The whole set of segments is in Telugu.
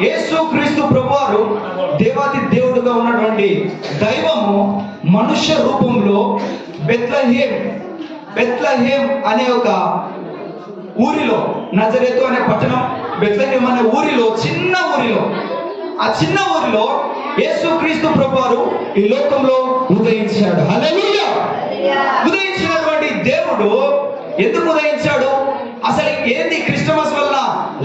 యేసు క్రీస్తు ప్రభువారు దేవాది దేవుడుగా ఉన్నటువంటి దైవము మనుష్య రూపంలో బెత్లెహేం అనే ఒక ఊరిలో, నజరేతు అనే పట్టణం, బెత్లెహేం అనే ఊరిలో, ఆ చిన్న ఊరిలో యేసు క్రీస్తు ప్రభువారు ఈ లోకంలో ఉదయించాడు. హల్లెలూయా! ఉదయించినటువంటి దేవుడు ఎందుకు ఉదయించాడు? అసలు ఏంది క్రిస్టమస్ వల్ల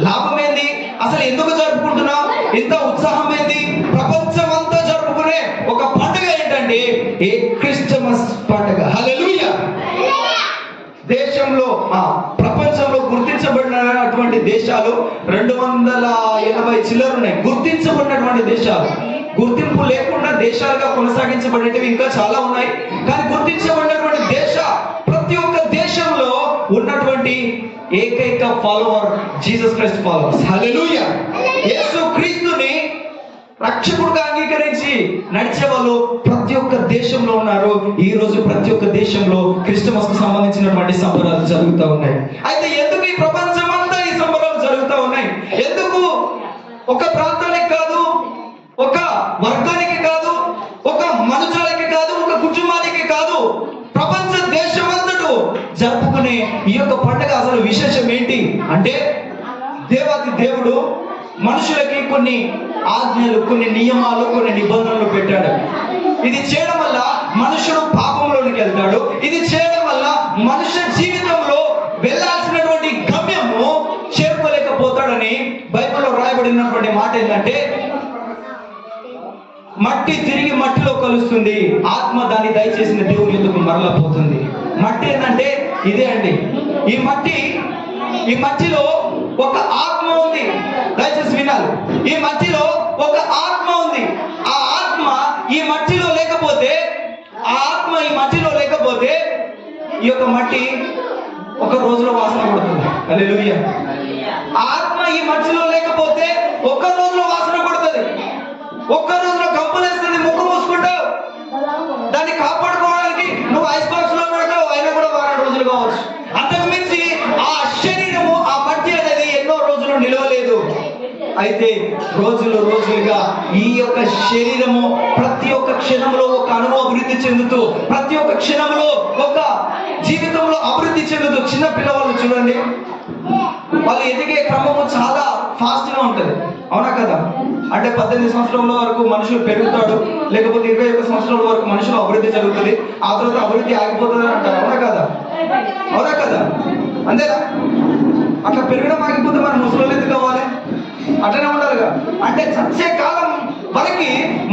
లాభం ఏంది? అసలు ఎందుకు జరుపుకుంటున్నాం? ఎంత ఉత్సాహం ఏంది? ప్రపంచం అంతా జరుపుకునే ఒక పండుగ ఏంటంటే ఈ క్రిస్టమస్ పండుగ. హల్లెలూయా! దేశంలో ప్రపంచంలో గుర్తించబడినటువంటి దేశాలు 280 చిల్లర ఉన్నాయి. గుర్తించబడినటువంటి దేశాలు, గుర్తింపు లేకుండా దేశాలుగా కొనసాగించబడేటివి ఇంకా చాలా ఉన్నాయి. కానీ గుర్తించబడినటువంటి ప్రతి ఒక్క దేశంలో ఉన్నటువంటి ఏకైక ఫాలోవర్ జీసస్ క్రైస్ట్ ఫాలోవర్స్. హల్లెలూయా! యేసు క్రీస్తుని రక్షకుడుగా అంగీకరించి నడిచే వాళ్ళు ప్రతి ఒక్క దేశంలో ఉన్నారు. ఈ రోజు ప్రతి ఒక్క దేశంలో క్రిస్టమస్ కు సంబంధించినటువంటి సంబరాలు జరుగుతూ ఉన్నాయి. అయితే ఎందుకు ఈ ప్రపంచం అంతా ఈ సంబరాలు జరుగుతూ ఉన్నాయి? ఎందుకు ఒక ప్రాంతానికి కాదు, ఒక వర్గానికి కాదు, ఒక మనుషులకి కాదు, ఒక కుటుంబానికి కాదు, ప్రపంచ దేశమంతటూ జరుపుకునే ఈ యొక్క పండుగ అసలు విశేషం ఏంటి అంటే, దేవాది దేవుడు మనుషులకి కొన్ని ఆజ్ఞలు, కొన్ని నియమాలు, కొన్ని నిబంధనలు పెట్టాడు. ఇది చేయడం వల్ల మనుషుడు పాపంలోనికి వెళ్తాడు. ఇది చేయడం వల్ల మనుష్య జీవితంలో వెళ్ళాల్సినటువంటి గమ్యము చేరుకోలేకపోతాడని బైబిల్లో రాయబడినటువంటి మాట ఏంటంటే, మట్టి తిరిగి మట్టిలో కలుస్తుంది, ఆత్మ దాన్ని దయచేసిన దేవుని ఎందుకు మరలా పోతుంది. మట్టి ఏంటంటే ఇదే అండి. ఈ మట్టిలో ఒక ఆత్మ ఉంది. దయచేసి వినాలి. ఈ మట్టిలో ఒక ఆత్మ ఉంది. ఆ ఆత్మ ఈ మట్టిలో లేకపోతే, ఈ యొక్క మట్టి ఒక రోజులో వాసన పడుతుంది. హల్లెలూయా! ఆత్మ ఈ మట్టిలో లేకపోతే ఒక్క రోజులో వాసన పడుతుంది. ఒక్క రోజులో కంపలేస్తుంది, ముక్కు మూసుకుంటావు. దాన్ని కాపాడుకోవడానికి నువ్వు ఐస్ బాక్స్ లో పెడతావు, అయినా కూడా వారం రోజులు కావచ్చు. అంతకు మించి ఆ శరీరము, ఆ మట్టి అనేది ఎన్నో రోజులు నిలవలేదు. అయితే రోజులుగా ఈ యొక్క శరీరము ప్రతి ఒక్క క్షణంలో ఒక అనుభవం అభివృద్ధి చెందుతూ, ప్రతి ఒక్క క్షణంలో ఒక జీవితంలో అభివృద్ధి చెందుతూ, చిన్న పిల్లవాళ్ళు చూడండి, వాళ్ళు ఎదిగే క్రమము చాలా ఫాస్ట్ గా ఉంటది. అవునా కదా? అంటే 18 సంవత్సరాల వరకు మనుషులు పెరుగుతాడు, లేకపోతే 21 సంవత్సరాల వరకు మనుషులు అభివృద్ధి జరుగుతుంది. ఆ తర్వాత అభివృద్ధి ఆగిపోతుంది అంటారు. అవునా కదా? అంతేనా? అట్లా పెరగడం ఆగిపోతే మన ముసలి ఎందుకు కావాలి? అట్లనే ఉండాలిగా. అంటే చచ్చే కాలం వరకు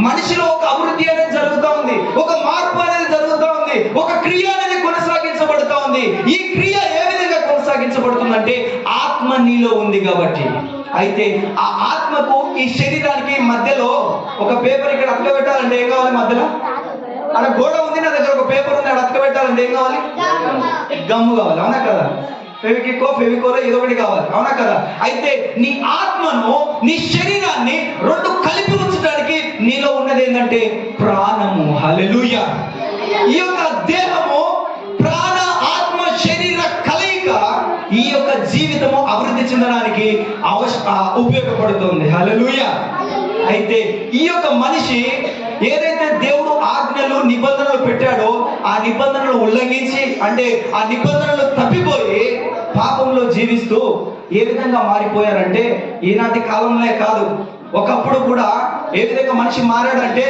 మనిషిలో ఒక అభివృద్ధి అనేది జరుగుతూ ఉంది, ఒక మార్పు అనేది జరుగుతూ ఉంది, ఒక క్రియ అనేది కొనసాగించబడుతూ ఉంది. ఈ క్రియ ఏ విధంగా కొనసాగించబడుతుందంటే ఆత్మ నీలో ఉంది కాబట్టి. అయితే ఆ ఆత్మకు ఈ శరీరానికి మధ్యలో ఒక పేపర్ ఇక్కడ అతక పెట్టాలంటే ఏం కావాలి? మధ్యలో అక్కడ గోడ ఉంది, నా దగ్గర ఒక పేపర్ ఉంది, అక్కడ అతక పెట్టాలంటే ఏం కావాలి? గమ్ము కావాలి. అవునా కదా? ఫెవికోలో ఏదో ఒకటి కావాలి. అవునా కదా? అయితే నీ ఆత్మను, నీ శరీరాన్ని రెండు కలిపి ఉంచడానికి నీలో ఉన్నది ఏంటంటే ప్రాణము. హల్లెలూయా! ఈ యొక్క దేహము, ప్రాణ, ఆత్మ, శరీర కలయిక ఈ యొక్క జీవితము అభివృద్ధి చెందడానికి ఉపయోగపడుతుంది. హల్లెలూయా! అయితే ఈ యొక్క మనిషి ఏదైతే దేవుడు ఆజ్ఞలు, నిబంధనలు పెట్టాడో ఆ నిబంధనలు ఉల్లంఘించి, అంటే ఆ నిబంధనలు తప్పిపోయి పాపంలో జీవిస్తూ ఏ విధంగా మారిపోయారంటే, ఈనాటి కాలంలో కాదు, ఒకప్పుడు కూడా ఏ విధంగా మనిషి మారాడంటే,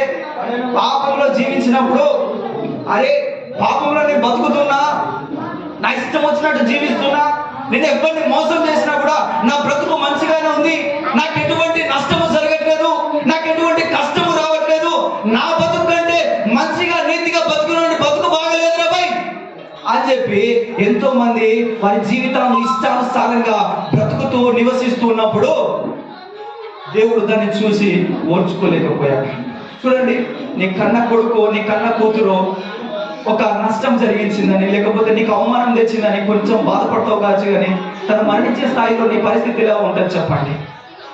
పాపంలో జీవించినప్పుడు, అరే పాపంలో నేను బతుకుతున్నా, నా ఇష్టం వచ్చినట్టు జీవిస్తున్నా, నేను ఎవరిని మోసం చేసినా కూడా నా బ్రతుకు మంచిగానే ఉంది, నాకు ఎటువంటి నష్టము జరగట్లేదు, నాకు ఎటువంటి కష్టము రావట్లేదు, నా బతుకు కంటే మంచిగా నీతిగా బతుకు బాగలేదు రాబాయ్ అని చెప్పి ఎంతో మంది వారి జీవితాన్ని ఇష్టానుసారంగా బ్రతుకుతూ నివసిస్తూ ఉన్నప్పుడు దేవుడు దాన్ని చూసి ఓర్చుకోలేకపోయాడు. చూడండి, నీ కన్న కొడుకు, నీ కన్న కూతురు ఒక నష్టం జరిగించిందని, లేకపోతే నీకు అవమానం తెచ్చిందని కొంచెం బాధపడతావు కావచ్చు, కానీ తను మరణించే స్థాయిలో నీ పరిస్థితి ఎలా ఉంటుంది చెప్పండి?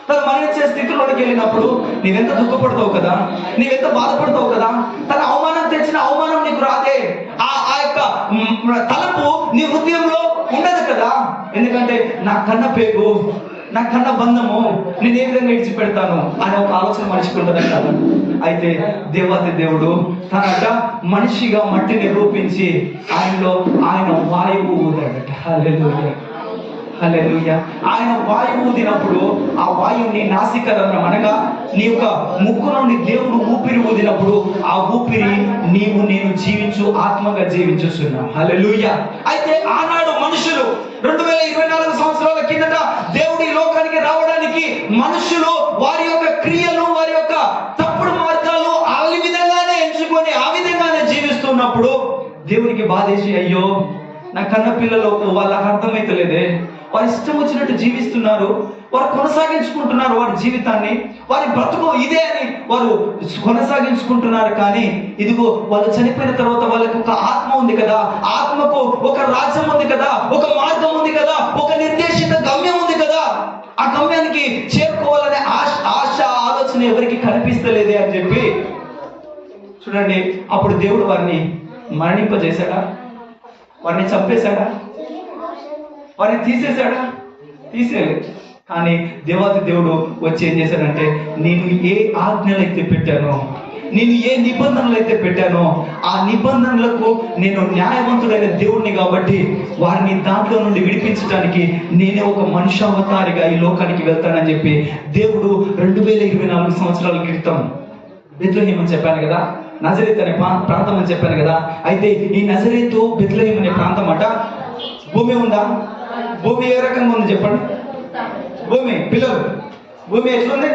తను మరణించే స్థితిలోకి వెళ్ళినప్పుడు నీవెంత దుఃఖపడతావు కదా, నీవెంత బాధపడతావు కదా. తన అవమానం తెచ్చిన అవమానం నీకు రాదే, ఆ యొక్క తలపు నీ హృదయంలో ఉండదు కదా. ఎందుకంటే నా కన్న పేగు నా కన్న బంధము నేను ఏ విధంగా విడిచిపెడతాను అనే ఒక ఆలోచన మనిషికి ఉంటుందంట. అయితే దేవాతి దేవుడు తనట మనిషిగా మట్టిని రూపించి ఆయన వాయువు ఊదాడట. హల్లెలూయా, హల్లెలూయా. ఆయన వాయువు ఊదినప్పుడు ఆ వాయువుని నాసికరంధ్రం అనగా నీ యొక్క ముక్కు నుండి దేవుడు ఊపిరి ఊదినప్పుడు ఆ ఊపిరి నేను జీవించు ఆత్మగా జీవించుస్తున్నాం. హల్లెలూయా. అయితే ఆనాడు మనుషులు 2024 సంవత్సరాల కిందట దేవుడు ఈ లోకానికి రావడానికి మనుషులు వారి యొక్క క్రియలు, వారి యొక్క తప్పుడు మార్గాలు ఆ విధంగానే ఎంచుకొని ఆ విధంగానే జీవిస్తున్నప్పుడు దేవునికి బాధేసి, అయ్యో నా కన్న పిల్లలు వాళ్ళకి అర్థమైతలేదే, వారి ఇష్టం వచ్చినట్టు జీవిస్తున్నారు, వారు కొనసాగించుకుంటున్నారు వారి జీవితాన్ని, వారి బ్రతుకు ఇదే అని వారు కొనసాగించుకుంటున్నారు. కానీ ఇదిగో వాళ్ళు చనిపోయిన తర్వాత వాళ్ళకి ఒక ఆత్మ ఉంది కదా, ఆత్మకు ఒక రాజ్యం ఉంది కదా, ఒక మార్గం ఉంది కదా, ఒక నిర్దేశిత గమ్యం ఉంది కదా, ఆ గమ్యానికి చేరుకోవాలనే ఆశ ఆలోచన ఎవరికి కనిపిస్తలేదే అని చెప్పి చూడండి. అప్పుడు దేవుడు వారిని మరణింపజేశాడా? వారిని చంపేశాడా? వారిని తీసేశాడా? తీసేయలేదు. కానీ దేవాతి దేవుడు వచ్చి ఏం చేశాడంటే, నేను ఏ ఆజ్ఞలు అయితే పెట్టానో, నేను ఏ నిబంధనలు అయితే పెట్టానో ఆ నిబంధనలకు నేను న్యాయవంతుడైన దేవుడిని కాబట్టి వారిని దాంట్లో నుండి విడిపించడానికి నేనే ఒక మనుష్యావతారిగా ఈ లోకానికి వెళ్తానని చెప్పి దేవుడు 2024 సంవత్సరాల క్రితం బెత్లెహేం అని చెప్పాను కదా, నజరేత్ అనే ప్రాంతం అని చెప్పాను కదా. అయితే ఈ నజరేతు బెత్లెహేం అనే ప్రాంతం అట భూమి ఉందా? భూమి ఏ రకంగా ఉంది చెప్పండి? భూమి పిల్లలు, భూమి ఎట్లుంది?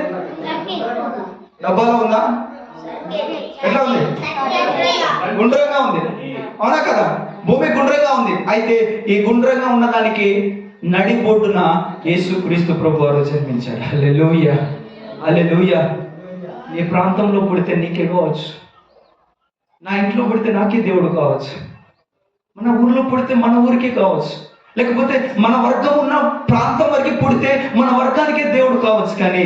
డబ్బాలో ఉందా? ఎట్లా ఉంది? గుండ్రంగా ఉంది, అవునా కదా? భూమి గుండ్రంగా ఉంది. అయితే ఈ గుండ్రంగా ఉన్నదానికి నడిబొడ్డున యేసుక్రీస్తు ప్రభు వారు జన్మించాడు. హల్లెలూయా, హల్లెలూయా. నీ ప్రాంతంలో పుడితే నీకే కావచ్చు, నా ఇంట్లో పుడితే నాకే దేవుడు కావచ్చు, మన ఊర్లో పుడితే మన ఊరికే కావచ్చు, లేకపోతే మన వర్గం ఉన్న ప్రాంతం వరకు పుడితే మన వర్గానికే దేవుడు కావచ్చు. కానీ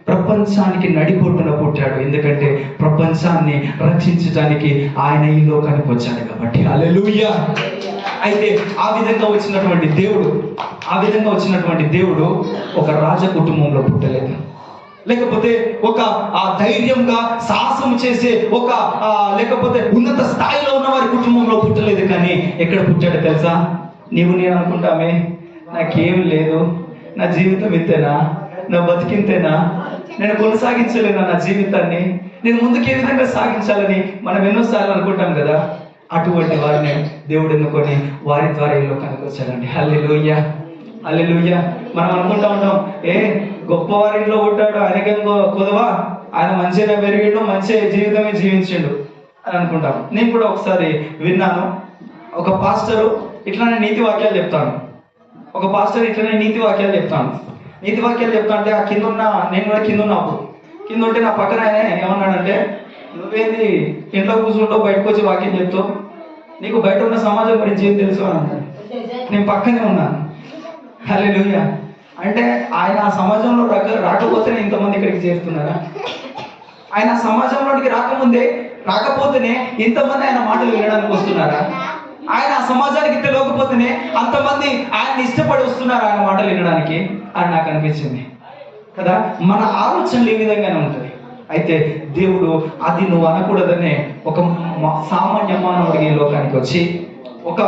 ప్రపంచానికి నడిబొడ్డున పుట్టాడు. ఎందుకంటే ప్రపంచాన్ని రక్షించడానికి ఆయన ఈ లోకానికి వచ్చాడు కాబట్టి. హల్లెలూయా. అయితే ఆ విధంగా వచ్చినటువంటి దేవుడు ఒక రాజ కుటుంబంలో పుట్టలేదు, లేకపోతే ఒక ధైర్యంగా సాహసం చేసే లేకపోతే ఉన్నత స్థాయిలో ఉన్న వారి కుటుంబంలో పుట్టలేదు. కానీ ఎక్కడ పుట్టాడు తెలుసా? నీవు నేను అనుకుంటామే, నాకేం లేదు, నా జీవితం ఇంతేనా, నా బతికింతేనా, నేను కొనసాగించలేనా నా జీవితాన్ని, నేను ముందుకు ఏ విధంగా సాగించాలని మనం ఎన్నోసార్లు అనుకుంటాం కదా. అటువంటి వారిని దేవుడు ఎన్నుకొని వారి ద్వారా ఈ లోకానికి వచ్చాడండి. హల్లెలూయా, హల్లెలూయా. మనం అనుకుంటా ఉంటాం, గొప్పవారింట్లో పుట్టాడు, ఆయనకేం కొదవా, ఆయన మంచిగా పెరిగిండు, మంచి జీవితమే జీవించిండు అని అనుకుంటాం. నేను కూడా ఒకసారి విన్నాను, ఒక పాస్టరు ఇట్లానే నీతి వాక్యాలు చెప్తాను. నీతి వాక్యాలు చెప్తా అంటే ఆ నేను కూడా కింద ఉన్నప్పుడు కింద ఉంటే నా పక్కన ఆయన ఏమన్నాడంటే, నువ్వేంది ఇంట్లో కూర్చుంటావు, బయటకు వచ్చి వాక్యం చెప్తావు, నీకు బయట ఉన్న సమాజం గురించి ఏం తెలుసు అని అన్నాడు. నేను పక్కనే ఉన్నాను. హల్లెలూయా. అంటే ఆయన ఆ సమాజంలో రాకపోతేనే ఇంతమంది ఇక్కడికి చేరుతున్నారా? ఆయన సమాజంలోనికి రాకపోతేనే ఇంతమంది ఆయన మాటలు వినడానికి వస్తున్నారా? ఆయన ఆ సమాజానికి తెలియకపోతేనే అంతమంది ఆయన్ని ఇష్టపడి వస్తున్నారు ఆయన మాటలు వినడానికి అని నాకు అనిపించింది కదా. మన ఆలోచనలు ఈ విధంగానే ఉంటుంది. అయితే దేవుడు అది నువ్వు అనకూడదనే ఒక సామాన్య మానవుడికి ఈ లోకానికి వచ్చి ఒక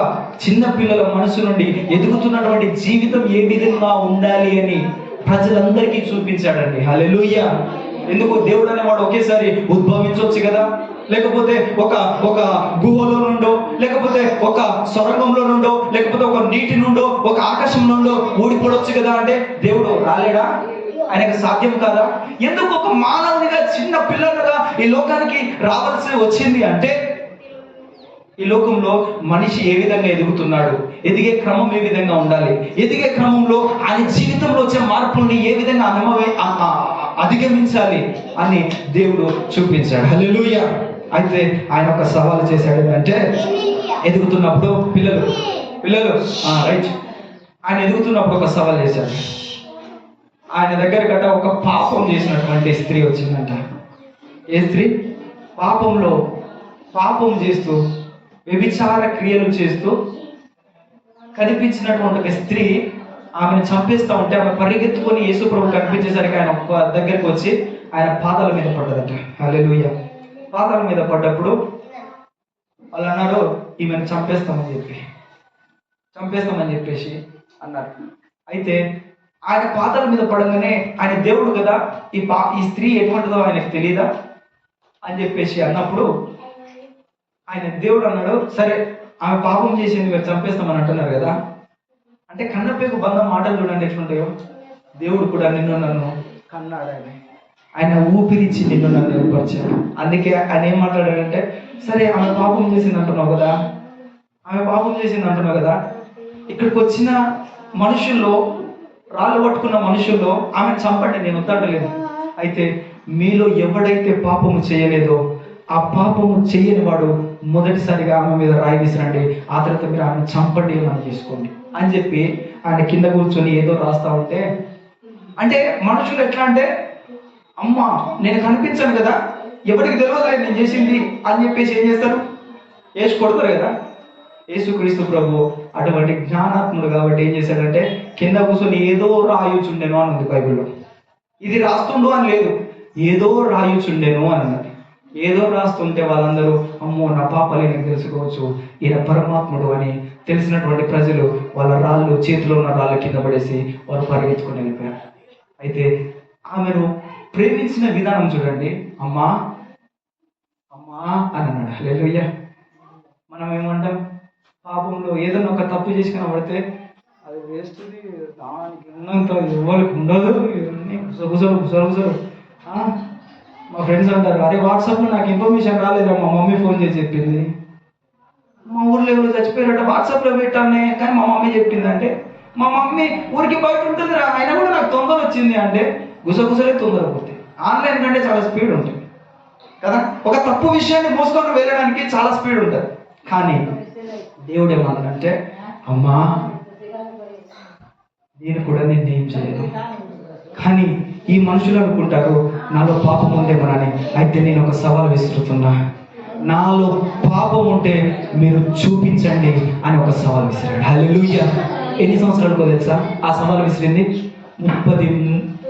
చిన్న పిల్లల మనసు నుండి ఎదుగుతున్నటువంటి జీవితం ఏ విధంగా ఉండాలి అని ప్రజలందరికీ చూపించాడండి. హల్లెలూయా. ఎందుకు? దేవుడు అనేవాడు ఒకేసారి ఉద్భవించవచ్చు కదా, లేకపోతే ఒక గుహలో నుండో, లేకపోతే ఒక సొరంగంలో నుండో, లేకపోతే ఒక నీటి నుండో, ఒక ఆకాశం నుండో ఊడిపడవచ్చు కదా. అంటే దేవుడు రాలేడా? ఆయనకు సాధ్యం కాదా? ఎందుకు ఒక మానవునిగా చిన్న పిల్లలుగా ఈ లోకానికి రావాల్సి వచ్చింది అంటే, ఈ లోకంలో మనిషి ఏ విధంగా ఎదుగుతున్నాడు, ఎదిగే క్రమం ఏ విధంగా ఉండాలి, ఎదిగే క్రమంలో ఆయన జీవితంలో వచ్చే మార్పుల్ని ఏ విధంగా అధిగమించాలి అని దేవుడు చూపించాడు. హల్లెలూయా. అయితే ఆయన ఒక సవాలు చేశాడు ఏంటంటే, ఎదుగుతున్నప్పుడు పిల్లలు రైట్, ఆయన ఎదుగుతున్నప్పుడు ఒక సవాల్ చేశాడు. ఆయన దగ్గరకట ఒక పాపం చేసినటువంటి స్త్రీ వచ్చిందంట. ఏ స్త్రీ? పాపం చేస్తూ వ్యభిచార క్రియలు చేస్తూ కనిపించినటువంటి ఒక స్త్రీ ఆమెను చంపేస్తా ఉంటే ఆమె పరిగెత్తుకొని యేసు ప్రభు కనిపించేసరికి ఆయన దగ్గరికి వచ్చి ఆయన పాదాల మీద పడ్డదట. హల్లెలూయా. పాదాల మీద పడ్డప్పుడు వాళ్ళు అన్నారు ఈమెను చంపేస్తామని చెప్పేసి అన్నారు. అయితే ఆయన పాదాల మీద పడగానే ఆయన దేవుడు కదా, ఈ స్త్రీ ఎటువంటిదో ఆయనకు తెలియదా అని చెప్పేసి అన్నప్పుడు ఆయన దేవుడు అన్నాడు, సరే ఆమె పాపం చేసింది మీరు చంపేస్తామని అంటున్నారు కదా, అంటే కన్నపేకు బంధం మాటలు చూడండి ఎట్లుంటాయో. దేవుడు కూడా నిన్ను నన్ను కన్నాడు, ఆయన ఊపిరిచ్చి నిన్ను నన్ను ఏర్పరిచాడు. అందుకే ఆయన ఏం మాట్లాడాడంటే, సరే ఆమె పాపం చేసింది అంటున్నావు కదా, ఇక్కడికి వచ్చిన మనుషుల్లో, రాళ్ళు పట్టుకున్న మనుషుల్లో ఆమెను చంపండి, నేను వద్దలేదు. అయితే మీలో ఎవడైతే పాపము చేయలేదో ఆ పాపము చేయని వాడు మొదటిసారిగా ఆమె మీద రాయి విసిరండి, ఆ తర్వాత మీరు ఆమెను చంపండి ఏమని చేసుకోండి అని చెప్పి ఆయన కింద కూర్చొని ఏదో రాస్తా ఉంటే, అంటే మనుషులు ఎట్లా అంటే, అమ్మ నేను కనిపించాను కదా, ఎవరికి తెలియదు నేను చేసింది అని చెప్పేసి ఏం చేస్తారు, వేసి కొడతారు కదా. యేసుక్రీస్తు ప్రభు అటువంటి జ్ఞానాత్ముడు కాబట్టి ఏం చేశాడంటే, కింద కూర్చొని ఏదో రాయుచుండెను అని ఉంది బైబిల్లో. ఇది రాస్తుండు అని లేదు, ఏదో రాయుచుండెను అని అన్నది. ఏదో రాస్తుంటే వాళ్ళందరూ అమ్మో నా పాపాలే నీకు తెలుసుకోవచ్చు, ఈయన పరమాత్ముడు అని తెలిసినటువంటి ప్రజలు వాళ్ళ రాళ్ళు, చేతిలో ఉన్న రాళ్ళ కింద పడేసి వారు పరిగెత్తుకుని వెళ్ళిపోయారు. అయితే ఆమెను ప్రేమించిన విధానం చూడండి, అమ్మా అమ్మా అని అన్నాడు. హల్లెలూయా. మనం ఏమంటాం, పాపంలో ఏదైనా ఒక తప్పు చేసి కనబడితే అది వేస్తుంది, దానికి ఉన్నంత ఎవరికి ఉండదు, ఇవన్నీ గుసగుసలు. మా ఫ్రెండ్స్ అంటారు, అరే వాట్సాప్లో నాకు ఇన్ఫర్మేషన్ రాలేదా, మా మమ్మీ ఫోన్ చేసి చెప్పింది, మా ఊర్లో ఎవరు చచ్చిపోయారట వాట్సాప్లో పెట్టానే కానీ మా మమ్మీ చెప్పిందంటే, మా మమ్మీ ఊరికి బయట ఉంటుంది రా అయినా కూడా నాకు తొందర వచ్చింది అంటే గుసగుసలే తొందర పోతాయి. ఆన్లైన్ కంటే చాలా స్పీడ్ ఉంటుంది కదా. ఒక తప్పు విషయాన్ని మోసుకొని వెళ్ళడానికి చాలా స్పీడ్ ఉంటుంది. కానీ దేవుడు ఏమన్నాడంటే, అమ్మా నేను కూడా నిన్నేం చేయను, కానీ ఈ మనుషులు అనుకుంటారు నాలో పాపం ఉందేమోనని. అయితే నేను ఒక సవాల్ విసురుతున్నా, నాలో పాపం ఉంటే మీరు చూపించండి అని ఒక సవాల్ విసిరాడు. హల్లెలూయా. ఎన్ని సంవత్సరాలకు తెలుసా ఆ సవాల్ విసిరింది?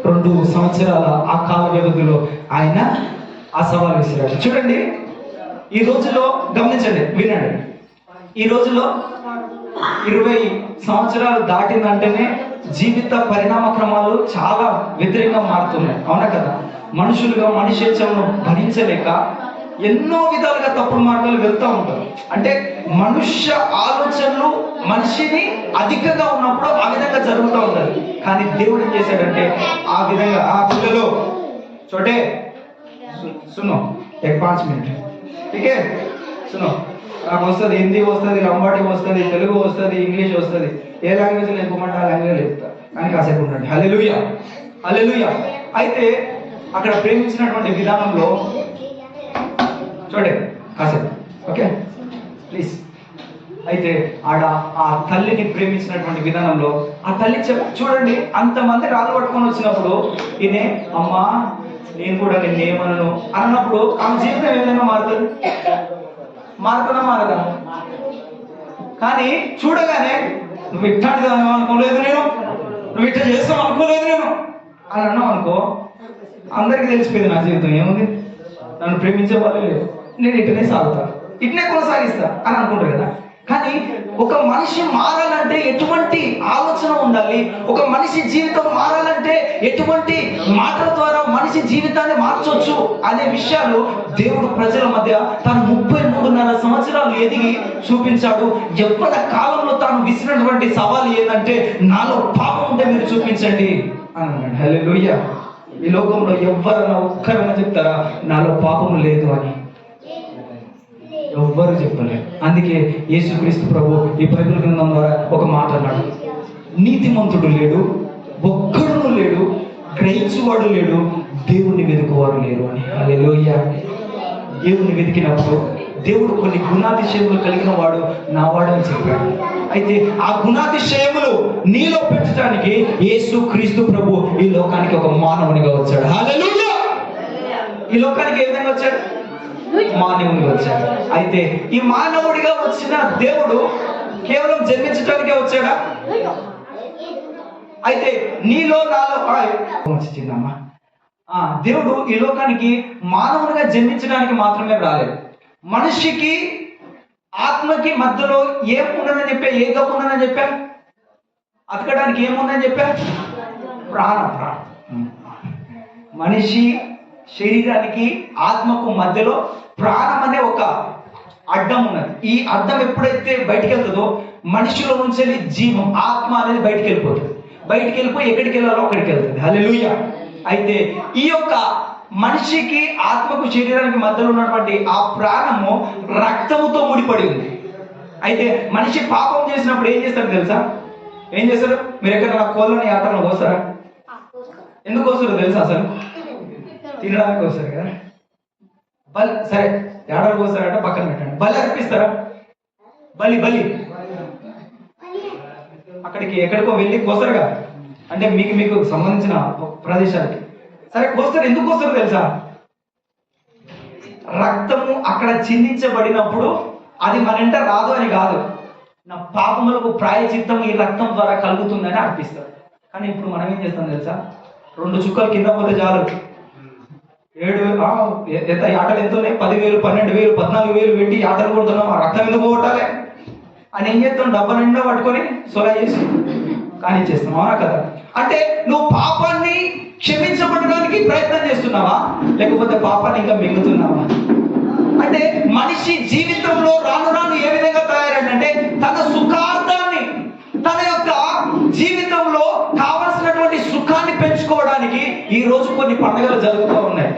32 సంవత్సరాల ఆ కాల వ్యవధిలో ఆయన ఆ సవాల్ విసిరాడు. చూడండి, ఈ రోజులో గమనించండి, వినండి, ఈ రోజులో 20 సంవత్సరాలు దాటిందంటేనే జీవిత పరిణామ క్రమాలు చాలా వ్యతిరేకంగా మారుతున్నాయి, అవునా కదా. మనుషులుగా మనిషేచ్ఛను భరించలేక ఎన్నో విధాలుగా తప్పుడు మార్గాలు వెళ్తూ ఉంటారు. అంటే మనుష్య ఆలోచనలు మనిషిని అధికంగా ఉన్నప్పుడు ఆ విధంగా జరుగుతూ ఉంటుంది. కానీ దేవుడు ఏం చేశాడంటే, ఆ విధంగా ఆ పిల్లలు చోటే సునో 5 మినిట్ ఠీకే సునో, నాకు వస్తుంది, హిందీ వస్తుంది, లంబాడి వస్తుంది, తెలుగు వస్తుంది, ఇంగ్లీష్ వస్తుంది, ఏ లాంగ్వేజ్ నేర్పమంటే ఆ లాంగ్వేజ్ చెప్తా, కానీ కాసేపు ఉండండి. హల్లెలూయా, హల్లెలూయా. అయితే అక్కడ ప్రేమించినటువంటి విధానంలో చూడండి కాసేపు, ఓకే ప్లీజ్. అయితే ఆడ ఆ తల్లిని ప్రేమించినటువంటి విధానంలో ఆ తల్లి చూడండి, అంతమంది రాళ్ళు పట్టుకొని వచ్చినప్పుడు ఈయనే అమ్మా నేను కూడా నిన్నేమనను అన్నప్పుడు ఆమె జీవితం ఏదైనా మారుతుందా మారదా? కానీ చూడగానే నువ్వు ఇట్లాంటిది అనుకోలేదు నేను, నువ్వు ఇట్లా చేస్తావు అనుకోలేదు నేను అని అన్నావు అనుకో, అందరికీ తెలిసిపోయింది నా జీవితం ఏముంది, నన్ను ప్రేమించే వాళ్ళే లేదు, నేను ఇట్లనే సాగుతాను, ఇట్లనే కొనసాగిస్తా అని అనుకుంటారు కదా. కానీ ఒక మనిషి మారాలంటే ఎటువంటి ఆలోచన ఉండాలి, ఒక మనిషి జీవితం మారాలంటే ఎటువంటి మాటల ద్వారా మనిషి జీవితాన్ని మార్చొచ్చు అనే విషయాలు దేవుడు ప్రజల మధ్య తాను 33.5 సంవత్సరాలు ఎదిగి చూపించాడు. ఎవ్వడ కాలంలో తాను విసిరినటువంటి సవాలు ఏంటంటే, నాలో పాపం ఉంటే మీరు చూపించండి అని అన్నాడు. హల్లెలూయా. ఈ లోకంలో ఎవ్వరన్నా ఒక్కరైనా చెప్తారా నాలో పాపం లేదు అని? ఎవ్వరు చెప్పలేరు. అందుకే యేసుక్రీస్తు ప్రభు ఈ బైబిల్ గ్రంథం ద్వారా ఒక మాట అన్నాడు, నీతిమంతుడు లేడు, ఒక్కడును లేడు, గ్రహించువాడు లేడు, దేవుణ్ణి వెతుకువారు లేరు అని. హల్లెలూయా. దేవుణ్ణి వెతికినప్పుడు దేవుడు కొన్ని గుణాతిశయములు కలిగిన వాడు నా వాడు అని చెప్పాడు. అయితే ఆ గుణాతిశయములు నీలో పెట్టడానికి యేసుక్రీస్తు ప్రభు ఈ లోకానికి ఒక మానవునిగా వచ్చాడు. హల్లెలూయా. ఈ లోకానికి ఏ విధంగా వచ్చాడు? మానవునిగా వచ్చాడు. అయితే ఈ మానవుడిగా వచ్చిన దేవుడు కేవలం జన్మించడానికే వచ్చాడా? అయితే నీలో నాలో చిన్నమ్మా దేవుడు ఈ లోకానికి మానవునిగా జన్మించడానికి మాత్రమే రాలేదు. మనిషికి ఆత్మకి మధ్యలో ఏముండదని చెప్పా, ఏ గప్పు ఉన్నదని చెప్పా, అతకడానికి ఏముందని చెప్పా, ప్రాణం. మనిషి శరీరానికి ఆత్మకు మధ్యలో ప్రాణం అనే ఒక అడ్డం ఉన్నది. ఈ అడ్డం ఎప్పుడైతే బయటికి వెళ్తుందో మనిషిలో నుంచి జీవం ఆత్మ అనేది బయటికి వెళ్ళిపోతుంది. బయటికి వెళ్ళిపోయి ఎక్కడికి వెళ్ళాలో అక్కడికి వెళ్తుంది. హల్లెలూయా. అయితే ఈ యొక్క మనిషికి ఆత్మకు శరీరానికి మధ్యలో ఉన్నటువంటి ఆ ప్రాణము రక్తముతో ముడిపడి ఉంది. అయితే మనిషి పాపం చేసినప్పుడు ఏం చేస్తారు తెలుసా? ఏం చేస్తారు? మీరు ఎక్కడ కోళ్ళని ఆటలను కోస్తారా? ఎందుకు కోస్తారు తెలుసా? అసలు తినడానికి కోస్తారు కదా. సరే ఏడాది కోస్తారంటే పక్కన పెట్టండి. బలి అర్పిస్తారా? బలి అక్కడికి ఎక్కడికో వెళ్ళి కోస్తారుగా, అంటే మీకు సంబంధించిన ప్రదేశానికి. సరే కోస్తారు. ఎందుకు కోస్తారు తెలుసా? రక్తము అక్కడ చిందించబడినప్పుడు అది మన ఇంట రాదు అని కాదు, నా పాపములకు ప్రాయచిత్తం ఈ రక్తం ద్వారా కలుగుతుందని అర్పిస్తారు. కానీ ఇప్పుడు మనం ఏం చేస్తాం తెలుసా? 2 చుక్కలు కింద పోతే చాలు, 7 ఆటలు ఎంత ఉన్నాయి, 10,000 12,000 14,000 పెట్టి ఆటలు కొడుతున్నాం. ఆ రక్తం ఎందుకు పోగొట్టాలి అని ఏం చేస్తాం? డబ్బా నిండా పట్టుకొని సొలా చేసి కానీ చేస్తాం. అవునా కదా? అంటే నువ్వు పాపాన్ని క్షమించబడడానికి ప్రయత్నం చేస్తున్నావా, లేకపోతే పాపాన్ని ఇంకా మింగుతున్నావా? అంటే మనిషి జీవితంలో రాను రాను ఏ విధంగా తయారంటే తన సుఖార్థాన్ని, తన యొక్క జీవితంలో కావలసినటువంటి సుఖాన్ని పెంచుకోవడానికి ఈ రోజు కొన్ని పండుగలు జరుగుతూ ఉన్నాయి.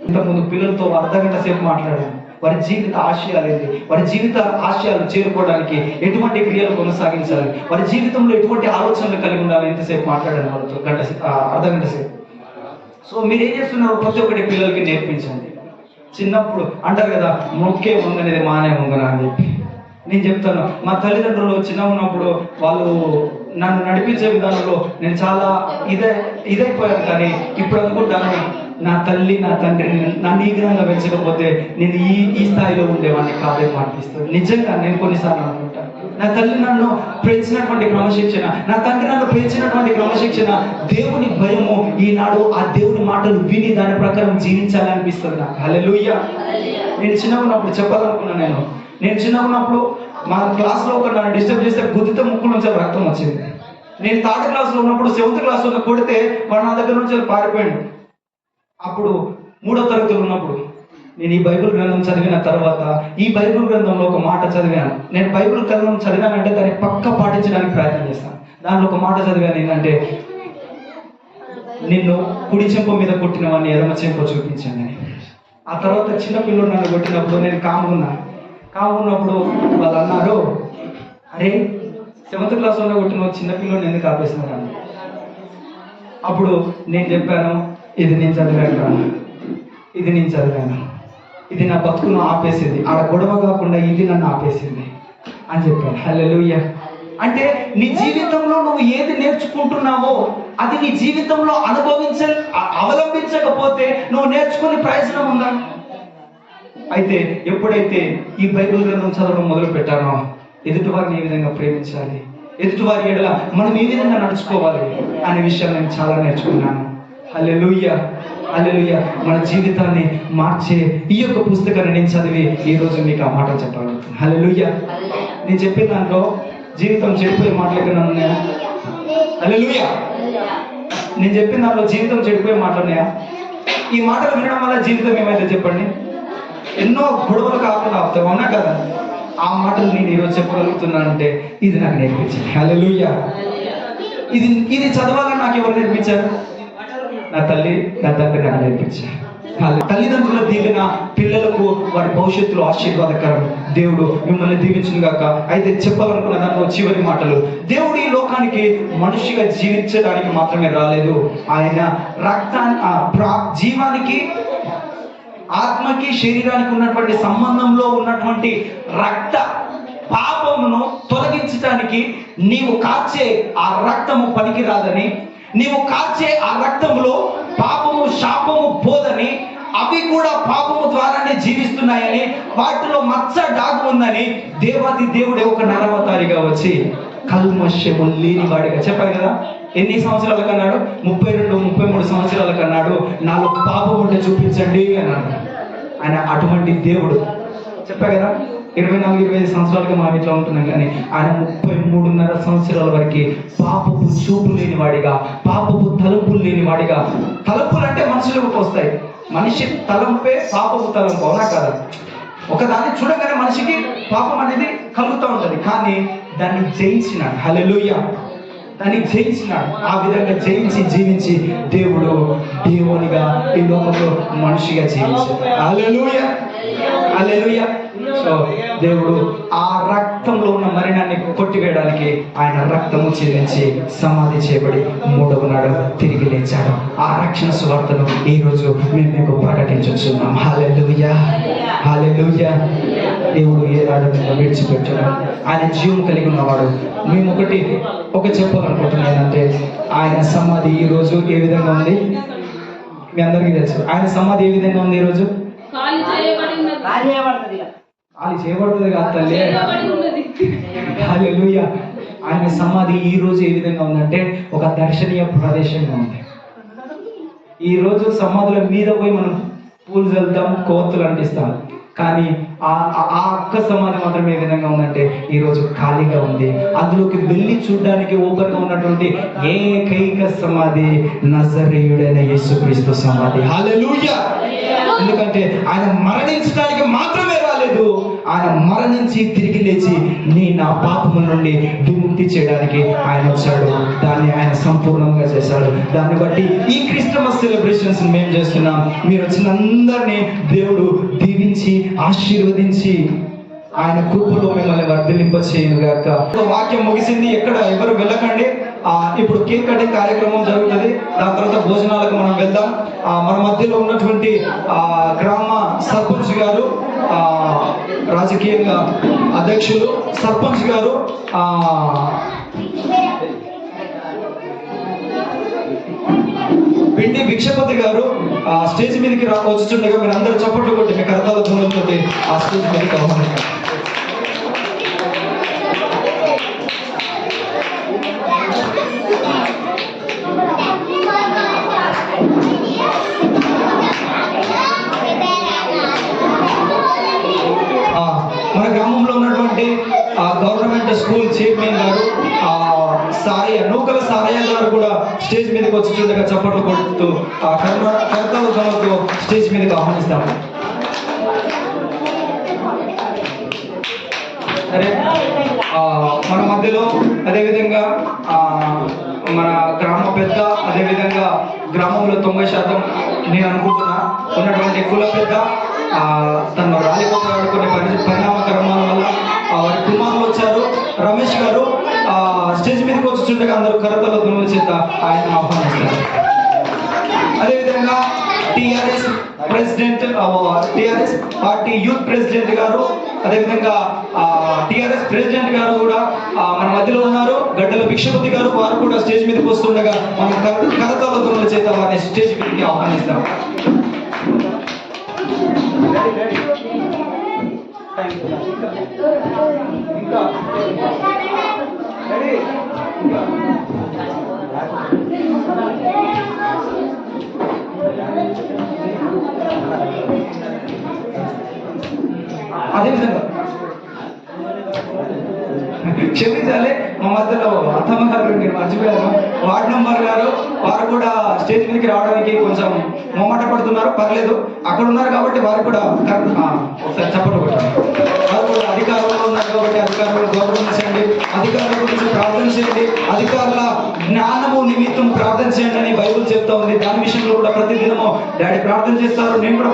ఇంతకుముందు పిల్లలతో అర్ధగంట సేపు మాట్లాడాను. వారి జీవిత ఆశయాలు ఏంటి, వారి జీవిత ఆశయాలు చేరుకోవడానికి ఎటువంటి క్రియలు కొనసాగించాలి, వారి జీవితంలో ఎటువంటి ఆలోచనలు కలిగి ఉండాలి, ఎంతసేపు మాట్లాడాను వాళ్ళతో, అర్ధగంట సేపు. సో మీరు ఏం చేస్తున్నారు? ప్రతి ఒక్కటి పిల్లలకి నేర్పించండి. చిన్నప్పుడు అంటారు కదా, మొక్కే వంగనేది మానే వంగన అని చెప్పి. నేను చెప్తాను, మా తల్లిదండ్రులు చిన్న ఉన్నప్పుడు వాళ్ళు నన్ను నడిపించే విధానంలో నేను చాలా ఇదైపోయాను. కానీ ఇప్పుడు అనుకుంటాను, నా తల్లి నా తండ్రి నన్ను ఈ విధంగా పెంచకపోతే నేను ఈ స్థాయిలో ఉండేవాడిని కాదేమో అనిపిస్తుంది. నిజంగా నేను కొన్నిసార్లు అనుకుంటాను, నా తల్లి నన్ను పెంచినటువంటి క్రమశిక్షణ, నా తండ్రి నన్ను పెంచినటువంటి క్రమశిక్షణ, దేవుని భయము, ఈనాడు ఆ దేవుని మాటలు విని దాని ప్రకారం జీవించాలనిపిస్తుంది నాకు. హల్లెలూయా. నేను చిన్నగా ఉన్నప్పుడు చెప్పాలనుకున్నాను, నేను చిన్నగా ఉన్నప్పుడు మా క్లాస్లో ఒక నన్ను డిస్టర్బ్ చేస్తే గుద్దితే ముక్కు నుంచి రక్తం వచ్చింది. నేను 3rd క్లాస్లో ఉన్నప్పుడు 7th క్లాస్లో కొడితే వాడు నా దగ్గర నుంచి పారిపోయాడు. అప్పుడు 3వ తరగతిలో ఉన్నప్పుడు నేను ఈ బైబిల్ గ్రంథం చదివిన తర్వాత ఈ బైబిల్ గ్రంథంలో ఒక మాట చదివాను. నేను బైబిల్ గ్రంథం చదివానంటే దాన్ని పక్క పాటించడానికి ప్రయత్నం చేస్తాను. దానిలో ఒక మాట చదివాను ఏంటంటే, నిన్ను కుడి చెంప మీద కొట్టిన వాడిని ఎడమ చెంప చూపించాను. ఆ తర్వాత చిన్న పిల్లలు నన్ను కొట్టినప్పుడు నేను కామున్నప్పుడు వాళ్ళు అన్నారు, అరే 7th క్లాస్లో కొట్టిన చిన్నపిల్లని ఎందుకు ఆపేస్తున్నాను? అప్పుడు నేను చెప్పాను, ఇది నేను చదివాను, ఇది నా బతుకును ఆపేసింది, ఆడ గొడవ కాకుండా ఇది నన్ను ఆపేసింది అని చెప్పాను. హల్లెలూయా. అంటే నీ జీవితంలో నువ్వు ఏది నేర్చుకుంటున్నావో అది నీ జీవితంలో అవలంబించకపోతే నువ్వు నేర్చుకునే ప్రయోజనం ఉందా? అయితే ఎప్పుడైతే ఈ బైబిల్ గ్రంథం చదవడం మొదలు పెట్టానో, ఎదుటివారిని ఏ విధంగా ప్రేమించాలి, ఎదుటివారి ఎడల మనం ఏ విధంగా నడుచుకోవాలి అనే విషయాలు నేను చాలా నేర్చుకున్నాను. హల్లెలూయా. మన జీవితాన్ని మార్చే ఈ యొక్క పుస్తకాన్ని నేను చదివి ఈ రోజు మీకు ఆ మాట చెప్పగలుగుతాను. హల్లెలూయా. నేను చెప్పిన దాంట్లో జీవితం చెడిపోయే మాటలు ఎక్కడ ఉన్నాయా? హల్లెలూయా. నేను చెప్పిన దాంట్లో జీవితం చెడిపోయే మాటలు ఉన్నాయా? ఈ మాటలు వినడం వల్ల జీవితం ఏమైతే చెప్పండి, ఎన్నో గొడవలు కాకుండా అవుతాం. అవునా కదా? ఆ మాటలు నేను ఈరోజు చెప్పగలుగుతున్నానంటే ఇది నాకు నేర్పించింది. హల్లెలూయా. ఇది చదవాలని నాకు ఎవరు నేర్పించారు? నా తల్లి నా తండ్రి నాకు నేర్పించారు. తల్లిదండ్రుల దీవెన పిల్లలకు వారి భవిష్యత్తులో ఆశీర్వాదకరం. దేవుడు మిమ్మల్ని దీవించును గాక. అయితే చెప్పాలనుకున్న దాంట్లో చివరి మాటలు, దేవుడు ఈ లోకానికి మనిషిగా జీవించడానికి మాత్రమే రాలేదు. ఆయన జీవానికి ఆత్మకి శరీరానికి ఉన్నటువంటి సంబంధంలో ఉన్నటువంటి రక్త పాపమును తొలగించడానికి నీవు కార్చే ఆ రక్తము పనికి రాదని, నీవు కార్చే ఆ రక్తంలో పాపము శాపము పోదని, అవి కూడా పాపము ద్వారానే జీవిస్తున్నాయని, వాటిలో మచ్చ డాగు ఉందని దేవాది దేవుడే ఒక నరవతారిగా వచ్చి కల్మషము లేని వాడిగా. చెప్పారు కదా, ఎన్ని సంవత్సరాలకు అన్నాడు? 32, 33 సంవత్సరాలకు అన్నాడు. నాలో పాపం ఉంటే చూపించండి అన్నాడు. ఆయన అటువంటి దేవుడు. చెప్పా కదా, 24, 25 సంవత్సరాలుగా మనం ఇట్లా ఉంటున్నాం, కానీ ఆయన 33.5 సంవత్సరాల వరకు పాపపు చూపు లేని వాడిగా, పాపపు తలంపులు లేని వాడిగా. తలంపులు అంటే మనుషులకు వస్తాయి. మనిషి తలంపే పాపపు తలంపు, అవునా కదా? ఒకదాన్ని చూడగానే మనిషికి పాపం అనేది కలుగుతూ ఉంటుంది, కానీ దాన్ని జయించినాడు. హల్లెలూయా, దాన్ని జయించినాడు. ఆ విధంగా జయించి జీవించి దేవునిగా ఈ లోకంలో మనిషిగా జీవించాడు. హల్లెలూయా, హల్లెలూయా. సో దేవుడు ఆ రక్తంలో ఉన్న మరణాన్ని కొట్టివేయడానికి ఆయన రక్తము చెల్లించి సమాధి చేయబడి 3వ నాడు తిరిగి లేచాడు. ఆ రక్షణ సువార్తను ఈ రోజు మేము మీకు ప్రకటించుచున్నాం. హల్లెలూయా, హల్లెలూయా. దేవుడు ఏ నాడు విడిచిపెట్టాడు. ఆయన జీవం కలిగి ఉన్నవాడు. మేము ఒక చెప్పాలనుకుంటున్నాను ఏంటంటే, ఆయన సమాధి ఈ రోజు ఏ విధంగా ఉంది మీ అందరికీ తెలుసు. ఆయన సమాధి ఏ విధంగా ఉంది? ఈ రోజు ఖాళీ చేయబడుతుంది కాదు తల్లి. హల్లెలూయా. ఆయన సమాధి ఈ రోజు ఏ విధంగా ఉందంటే ఒక దర్శనీయ ప్రదేశంగా ఉంది. ఈ రోజు సమాధుల మీద పోయి మనం పూలు చల్లుతాం, కోతులు అంటిస్తాం, కానీ ఆ ఒక్క సమాధి మాత్రం ఏ విధంగా ఉందంటే ఈ రోజు ఖాళీగా ఉంది. అందులోకి వెళ్ళి చూడడానికి ఓపెన్ గా ఉన్నటువంటి ఏకైక సమాధి నజరేయుడైన యేసుక్రీస్తు సమాధి. హల్లెలూయా. ఎందుకంటే ఆయన మరణించడానికి మాత్రమే రాలేదు, ఆయన మరణించి తిరిగి లేచి నా పాపముల నుండి విముక్తి చేయడానికి ఆయన వచ్చాడు. దాన్ని ఆయన సంపూర్ణంగా చేశాడు. దాన్ని బట్టి ఈ క్రిస్టమస్ సెలబ్రేషన్స్ మేము చేస్తున్నాం. మీరు వచ్చిన అందరినీ దేవుడు దీవించి ఆశీర్వదించి ఆయన కృపలో మిమ్మల్ని వర్ధిల్లింపచేయుగాక. వాక్యం ముగిసింది, ఎక్కడ ఎవరు వెళ్ళకండి. ఇప్పుడు కేక్ కటింగ్ కార్యక్రమం జరుగుతుంది. దాని తర్వాత భోజనాలకు మనం వెళ్దాం. మన మధ్యలో ఉన్నటువంటి గ్రామ సర్పంచ్ గారు, రాజకీయంగా అధ్యక్షులు సర్పంచ్ గారు, పిండి భిక్షపతి గారు స్టేజ్ మీదకి వచ్చుచుండగా మీరు అందరూ చప్పట్లు కొట్టి మీ కరతాల ధ్వనులతోటి ఆ స్టేజ్ మీదకి ఆహ్వానించారు. మన గ్రామంలో ఉన్నటువంటి గవర్నమెంట్ స్కూల్ చైర్మన్ గారు నూకల సారయ్య గారు కూడా స్టేజ్ మీదకి వచ్చి చూడగా చప్పట్లు కొడుతూ కర్తాల ధ్వనులతో స్టేజ్ మీదకి ఆహ్వానిస్తాము. సరే, మన మధ్యలో అదేవిధంగా మన గ్రామ పెద్ద, అదేవిధంగా గ్రామంలో 90% నేను అనుకుంటున్నా ఉన్నటువంటి కుల పెద్ద, తను రాలిపోతున్నాడు కొన్ని పరిణామ క్రమాల వల్ల. వారి కుమారులు వచ్చారు, రమేష్ గారు స్టేజ్ మీదకి వచ్చి చూడగా అందరూ కరతల ధ్వనుల చేత ఆయన ఆహ్వానిస్తారు. అదేవిధంగా టిఆర్ఎస్ పార్టీ యూత్ ప్రెసిడెంట్ గారు, అదేవిధంగా టిఆర్ఎస్ ప్రెసిడెంట్ గారు కూడా మన మధ్యలో ఉన్నారు. గడ్డల భిక్షపతి గారు, వారు కూడా స్టేజ్ మీదకి వస్తుండగా మనం కరతాల ధ్వనుల చేత వారిని స్టేజ్ మీదకి ఆహ్వానిస్తాం. అదేవిధంగా క్షమించాలి, మా మధ్యలో అత్తమ్మ గారు మీరు మర్చిపోయారు, వార్డ్ మెంబర్ గారు, వారు కూడా స్టేజ్ మీదకి రావడానికి కొంచెం మొమ్మట పడుతున్నారు. పర్లేదు, అక్కడ ఉన్నారు కాబట్టి వారు కూడా ఒకసారి చప్పట్లు కొట్టారు. వారు కూడా అధికారంలో ఉన్నారు కాబట్టి అధికారులను గౌరవించండి, అధికారుల గురించి ప్రార్థన చేయండి, అధికారుల జ్ఞానము నిమిత్తం ప్రార్థన చేయండి అని బైబిల్ చెప్తా ఉంది. దాని విషయంలో కూడా ప్రతిదినము డాడీ ప్రార్థన చేస్తారు. నేను కూడా